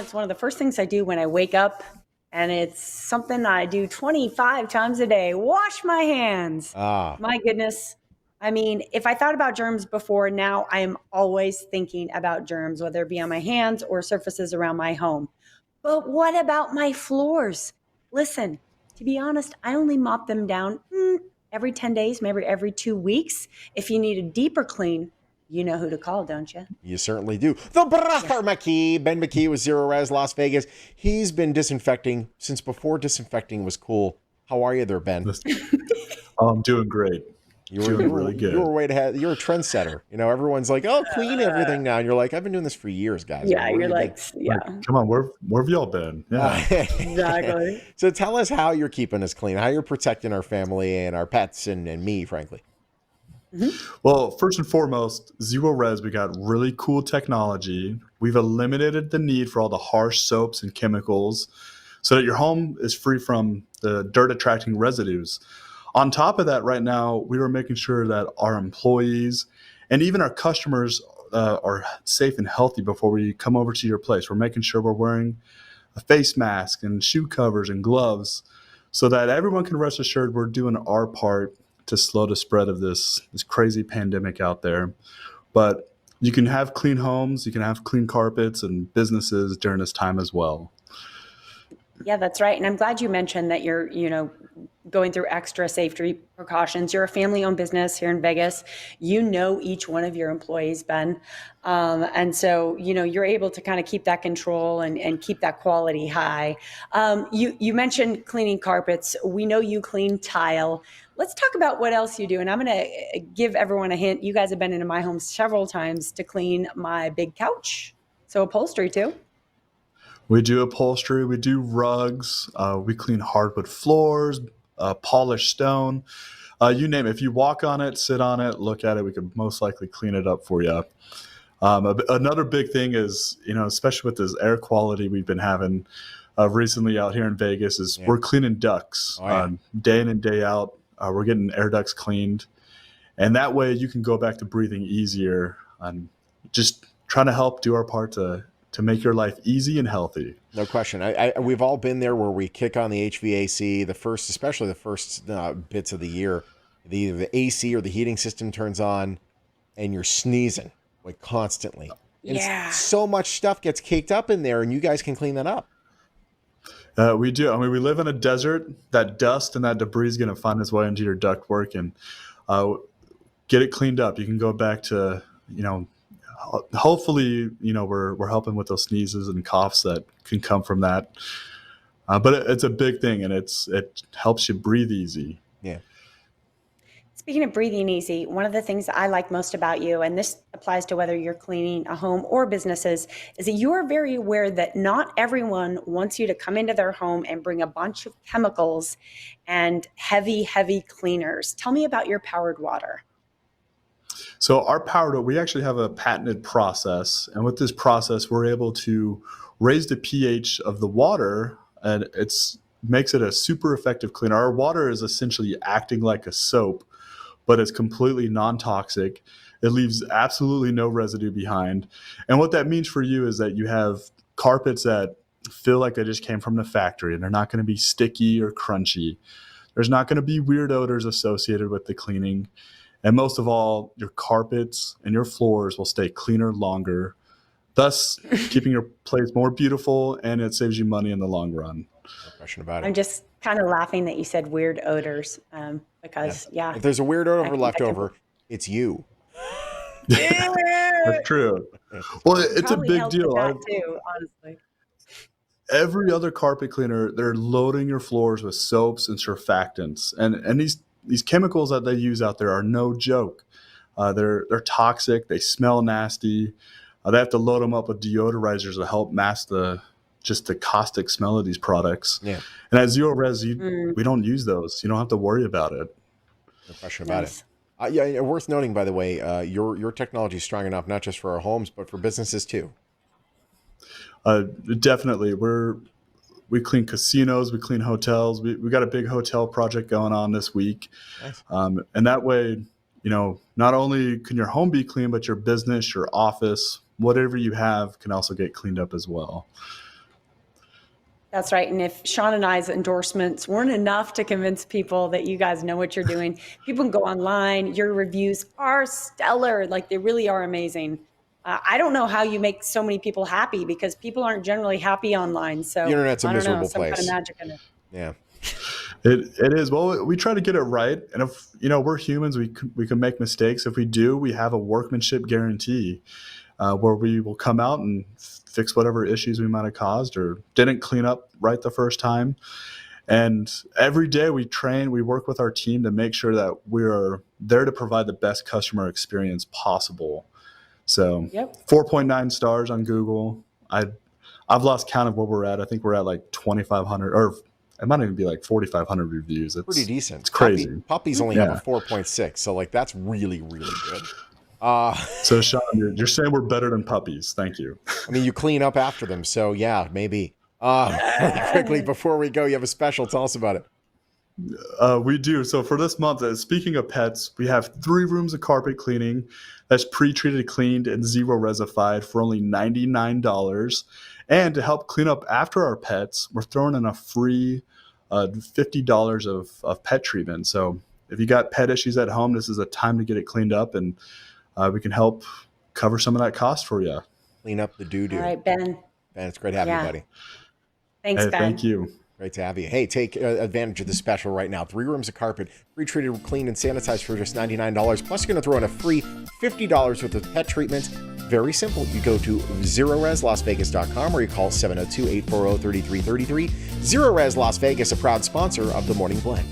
it's one of the first things I do when I wake up, and it's something I do 25 times a day. Wash my hands. Ah, My goodness. I mean, if I thought about germs before, now I am always thinking about germs, whether it be on my hands or surfaces around my home. But what about my floors? Listen, to be honest, I only mop them down every 10 days, maybe every 2 weeks. If you need a deeper clean, you know who to call, don't you? you certainly do. The Yeah. brother McKee, Ben McKee with Zero Res Las Vegas. He's been disinfecting since before disinfecting was cool. How are you there, Ben? Oh, I'm doing great. Doing really You good. were way ahead. You're a trendsetter. You know, everyone's like, "Oh, clean everything now," and you're like, "I've been doing this for years, guys." Yeah, Where you're you been? like, Like, yeah, come on, where have y'all been? Yeah. exactly. So tell us how you're keeping us clean, how you're protecting our family and our pets and me, frankly. Mhm. Well, first and foremost, Zero Res, we got really cool technology. We've eliminated the need for all the harsh soaps and chemicals so that your home is free from the dirt attracting residues. On top of that, right now, we are making sure that our employees and even our customers are safe and healthy before we come over to your place. We're making sure we're wearing a face mask and shoe covers and gloves so that everyone can rest assured we're doing our part to slow the spread of this crazy pandemic out there. But you can have clean homes, you can have clean carpets and businesses during this time as well. Yeah, that's right. And I'm glad you mentioned that you're, going through extra safety precautions. You're a family-owned business here in Vegas. You know each one of your employees, Ben. And so, you're able to kind of keep that control and keep that quality high. You mentioned cleaning carpets. We know you clean tile. Let's talk about what else you do. And I'm going to give everyone a hint. You guys have been into my home several times to clean my big couch. So upholstery too. We do upholstery, we do rugs, we clean hardwood floors, polished stone. You name it. If you walk on it, sit on it, look at it, we could most likely clean it up for you. Another big thing is, especially with this air quality we've been having recently out here in Vegas, is Yeah. we're cleaning ducts Oh, yeah. day in and day out. We're getting air ducts cleaned, and that way you can go back to breathing easier and just trying to help do our part to make your life easy and healthy. No question. We've all been there where we kick on the HVAC, especially the first bits of the year. Either the AC or the heating system turns on, and you're sneezing like constantly, and Yeah. so much stuff gets caked up in there, and you guys can clean that up. We do. I mean, we live in a desert. That dust and that debris is going to find its way into your ductwork, and uh, get it cleaned up. You can go back to, hopefully, we're helping with those sneezes and coughs that can come from that. But it's a big thing, and it helps you breathe easy. Yeah. Speaking of breathing easy, one of the things that I like most about you, and this applies to whether you're cleaning a home or businesses, is that you are very aware that not everyone wants you to come into their home and bring a bunch of chemicals and heavy, heavy cleaners. Tell me about your powered water. So our powder, we actually have a patented process, and with this process, we're able to raise the pH of the water, and it's makes it a super effective cleaner. Our water is essentially acting like a soap, but it's completely non-toxic. It leaves absolutely no residue behind. And what that means for you is that you have carpets that feel like they just came from the factory, and they're not going to be sticky or crunchy. There's not going to be weird odors associated with the cleaning. And most of all, your carpets and your floors will stay cleaner longer, thus keeping your place more beautiful, and it saves you money in the long run. No question about I'm it. just kind of laughing that you said weird odors Yeah. because, yeah, If there's a weird odor I left can over, it's you. That's true. Well, it's a probably big help with deal. that too, honestly. Every other carpet cleaner, they're loading your floors with soaps and surfactants, and these chemicals that they use out there are no joke. They're toxic. They smell nasty. They have to load them up with deodorizers to help mask the caustic smell of these products. Yeah. And at Zero Res, Mm, we don't use those. You don't have to worry about it. No question about it. nice. Yeah, worth noting, by the way, your technology is strong enough not just for our homes but for businesses too. Uh, Definitely, we clean casinos, we clean hotels. We got a big hotel project going on this week, Nice. and that way, not only can your home be clean, but your business, your office, whatever you have, can also get cleaned up as well. That's right. And if Sean and I's endorsements weren't enough to convince people that you guys know what you're doing, people can go online. Your reviews are stellar. Like, they really are amazing. I don't know how you make so many people happy, because people aren't generally happy online. So The internet's a I don't know, miserable some kind place. of magic in it. Yeah. It is. Well, we try to get it right. And if, we're humans, we can make mistakes. If we do, we have a workmanship guarantee where we will come out and fix whatever issues we might have caused or didn't clean up right the first time. And every day we work with our team to make sure that we're there to provide the best customer experience possible. So 4.9 stars on Google. I've lost count of where we're at. I think we're at like 2,500, or it might even be like 4,500 reviews. It's pretty decent. It's crazy. Puppies only have a 4.6, so like that's really, really good. So Sean, you're saying we're better than puppies. Thank you. I mean, you clean up after them, so yeah, maybe. Really quickly before we go, you have a special. Tell us about it. We do. So for this month, speaking of pets, we have 3 rooms of carpet cleaning that's pre-treated, cleaned, and zero resified for only $99. And to help clean up after our pets, we're throwing in a free $50 of pet treatment. So if you got pet issues at home, this is a time to get it cleaned up, and we can help cover some of that cost for you. Clean up the doo-doo. All right, Ben. Ben, it's great having you, buddy. Thanks, Hey, Ben. thank you. Great to have you. Hey, take advantage of the special right now. 3 rooms of carpet, pre-treated, cleaned, and sanitized for just $99. Plus, you're going to throw in a free $50 worth of pet treatment. Very simple. You go to ZeroResLasVegas.com or you call 702-840-3333. Zero Res Las Vegas, a proud sponsor of the Morning Blend.